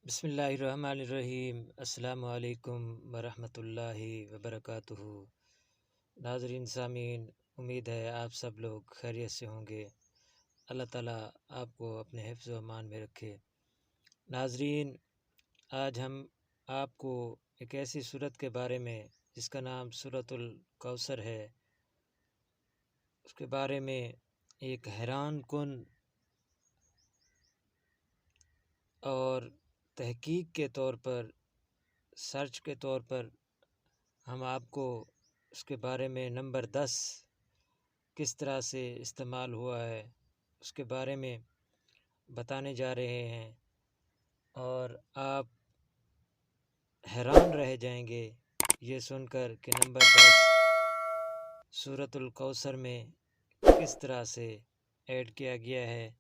بسم اللہ الرحمن الرحیم۔ السلام علیکم ورحمۃ اللہ وبرکاتہ۔ ناظرین سامعین، امید ہے آپ سب لوگ خیریت سے ہوں گے۔ اللہ تعالیٰ آپ کو اپنے حفظ و امان میں رکھے۔ ناظرین، آج ہم آپ کو ایک ایسی سورت کے بارے میں جس کا نام سورۃ الکوثر ہے، اس کے بارے میں ایک حیران کن اور تحقیق کے طور پر، سرچ کے طور پر ہم آپ کو اس کے بارے میں نمبر 10 کس طرح سے استعمال ہوا ہے اس کے بارے میں بتانے جا رہے ہیں، اور آپ حیران رہ جائیں گے یہ سن کر کہ نمبر 10 سورۃ الکوثر میں کس طرح سے ایڈ کیا گیا ہے،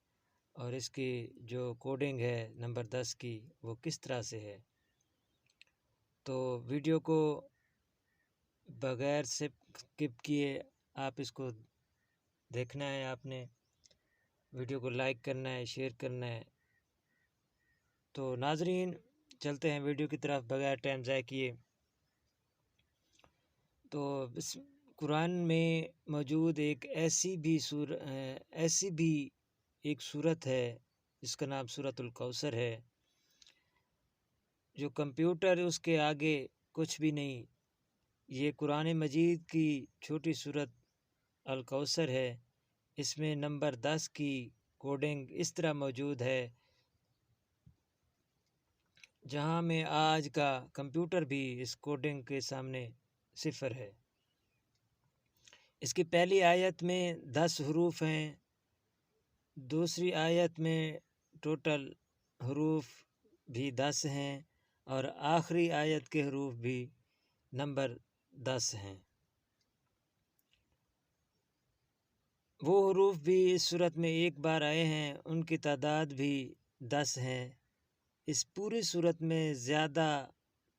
اور اس کی جو کوڈنگ ہے نمبر 10 کی وہ کس طرح سے ہے۔ تو ویڈیو کو بغیر سکپ کیے آپ اس کو دیکھنا ہے، آپ نے ویڈیو کو لائک کرنا ہے، شیئر کرنا ہے۔ تو ناظرین، چلتے ہیں ویڈیو کی طرف بغیر ٹائم ضائع کیے۔ تو قرآن میں موجود ایک ایسی بھی ایک سورت ہے جس کا نام سورۃ الکوثر ہے، جو کمپیوٹر اس کے آگے کچھ بھی نہیں۔ یہ قرآن مجید کی چھوٹی سورت الکوثر ہے۔ اس میں نمبر 10 کی کوڈنگ اس طرح موجود ہے جہاں میں آج کا کمپیوٹر بھی اس کوڈنگ کے سامنے صفر ہے۔ اس کی پہلی آیت میں 10 حروف ہیں، دوسری آیت میں ٹوٹل حروف بھی 10 ہیں، اور آخری آیت کے حروف بھی نمبر 10 ہیں۔ وہ حروف بھی اس صورت میں ایک بار آئے ہیں، ان کی تعداد بھی 10 ہیں۔ اس پوری صورت میں زیادہ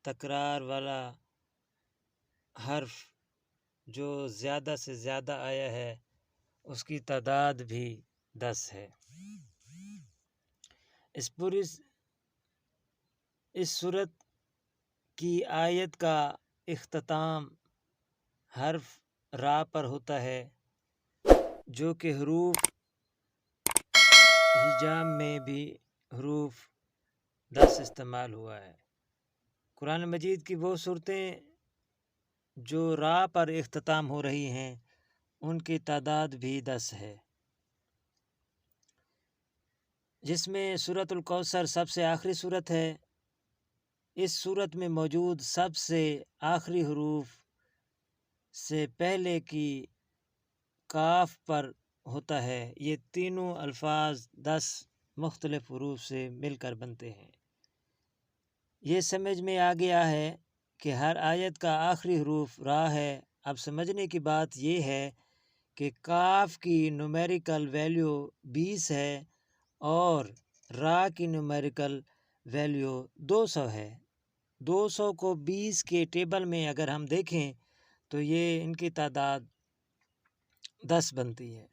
تکرار والا حرف جو زیادہ سے زیادہ آیا ہے اس کی تعداد بھی 10 ہے۔ اس صورت کی آیت کا اختتام حرف را پر ہوتا ہے، جو کہ حروف ہجام میں بھی حروف 10 استعمال ہوا ہے۔ قرآن مجید کی وہ صورتیں جو را پر اختتام ہو رہی ہیں ان کی تعداد بھی 10 ہے، جس میں سورۃ الکوثر سب سے آخری صورت ہے۔ اس صورت میں موجود سب سے آخری حروف سے پہلے کی کاف پر ہوتا ہے۔ یہ تینوں الفاظ 10 مختلف حروف سے مل کر بنتے ہیں۔ یہ سمجھ میں آ گیا ہے کہ ہر آیت کا آخری حروف را ہے۔ اب سمجھنے کی بات یہ ہے کہ کاف کی نومیریکل ویلیو 20 ہے اور را کی نومیریکل ویلیو 200 ہے۔ 200 کو 20 کے ٹیبل میں اگر ہم دیکھیں تو یہ ان کی تعداد 10 بنتی ہے۔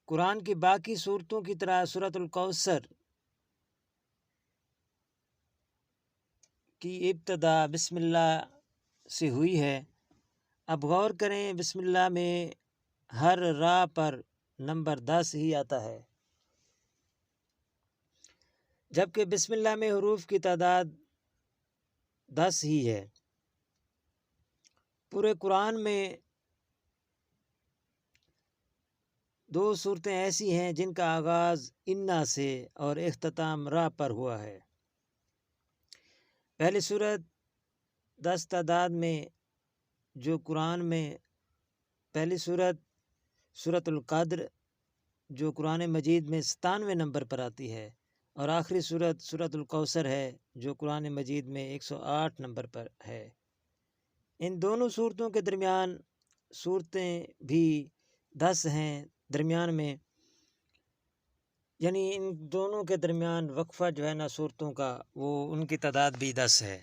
قرآن کی باقی صورتوں کی طرح سورۃ الکوثر کی ابتدا بسم اللہ سے ہوئی ہے۔ اب غور کریں، بسم اللہ میں ہر را پر نمبر 10 ہی آتا ہے، جبکہ بسم اللہ میں حروف کی تعداد 10 ہی ہے۔ پورے قرآن میں 2 صورتیں ایسی ہیں جن کا آغاز انا سے اور اختتام را پر ہوا ہے۔ پہلی صورت 10 تعداد میں جو قرآن میں پہلی صورت سورۃ القدر جو قرآن مجید میں 97 نمبر پر آتی ہے، اور آخری صورت سورۃ الکوثر ہے جو قرآن مجید میں 108 نمبر پر ہے۔ ان دونوں صورتوں کے درمیان صورتیں بھی 10 ہیں، درمیان میں یعنی ان دونوں کے درمیان وقفہ جو ہے نا صورتوں کا، وہ ان کی تعداد بھی 10 ہے۔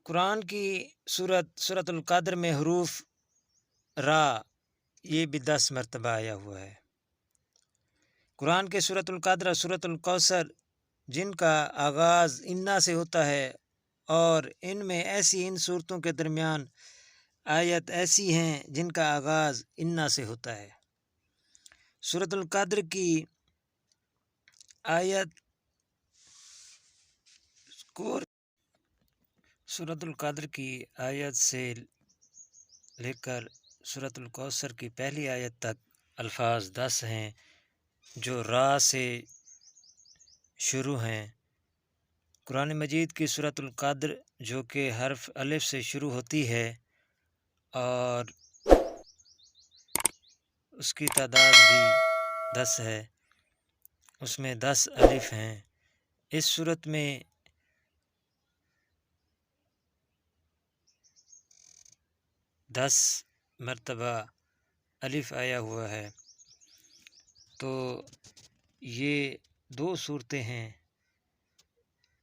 قرآن کی سورۃ القدر میں حروف را یہ بھی 10 مرتبہ آیا ہوا ہے۔ قرآن کے سورۃ القدر اور سورۃ الکوثر جن کا آغاز انا سے ہوتا ہے، اور ان میں ایسی ان صورتوں کے درمیان آیت ایسی ہیں جن کا آغاز انا سے ہوتا ہے۔ سورۃ القدر کی آیت سورۃ القدر کی آیت سے لے کر سورۃ الکوثر کی پہلی آیت تک الفاظ 10 ہیں جو را سے شروع ہیں۔ قرآن مجید کی سورۃ القدر جو کہ حرف الف سے شروع ہوتی ہے اور اس کی تعداد بھی 10 ہے، اس میں 10 الف ہیں۔ اس سورت میں 10 مرتبہ الف آیا ہوا ہے، تو یہ 2 صورتیں ہیں،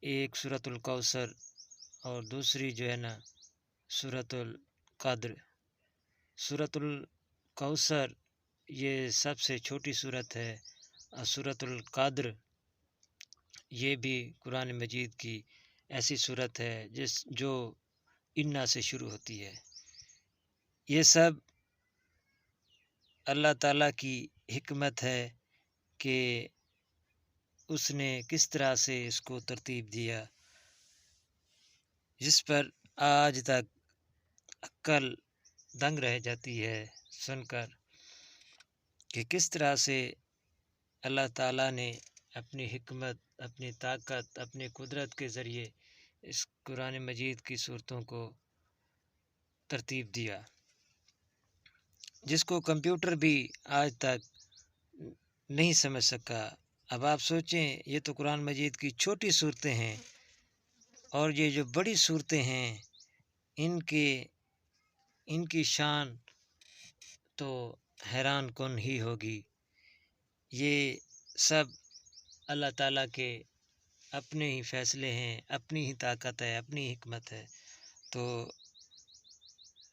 ایک سورۃ الکوثر اور دوسری جو ہے نا سورۃ القدر۔ سورۃ الکوثر یہ سب سے چھوٹی صورت ہے، اور سورۃ القدر یہ بھی قرآن مجید کی ایسی صورت ہے جو انا سے شروع ہوتی ہے۔ یہ سب اللہ تعالیٰ کی حکمت ہے کہ اس نے کس طرح سے اس کو ترتیب دیا، جس پر آج تک عقل دنگ رہ جاتی ہے سن کر کہ کس طرح سے اللہ تعالیٰ نے اپنی حکمت، اپنی طاقت، اپنی قدرت کے ذریعے اس قرآن مجید کی صورتوں کو ترتیب دیا، جس کو کمپیوٹر بھی آج تک نہیں سمجھ سکا۔ اب آپ سوچیں، یہ تو قرآن مجید کی چھوٹی صورتیں ہیں، اور یہ جو بڑی صورتیں ہیں ان کی شان تو حیران کن ہی ہوگی۔ یہ سب اللہ تعالیٰ کے اپنے ہی فیصلے ہیں، اپنی ہی طاقت ہے، اپنی ہی حکمت ہے۔ تو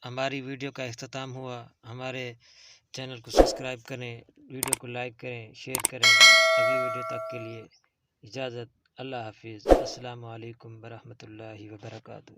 ہماری ویڈیو کا اختتام ہوا۔ ہمارے چینل کو سبسکرائب کریں، ویڈیو کو لائک کریں، شیئر کریں۔ اگلی ویڈیو تک کے لیے اجازت۔ اللہ حافظ۔ السلام علیکم ورحمۃ اللہ وبرکاتہ۔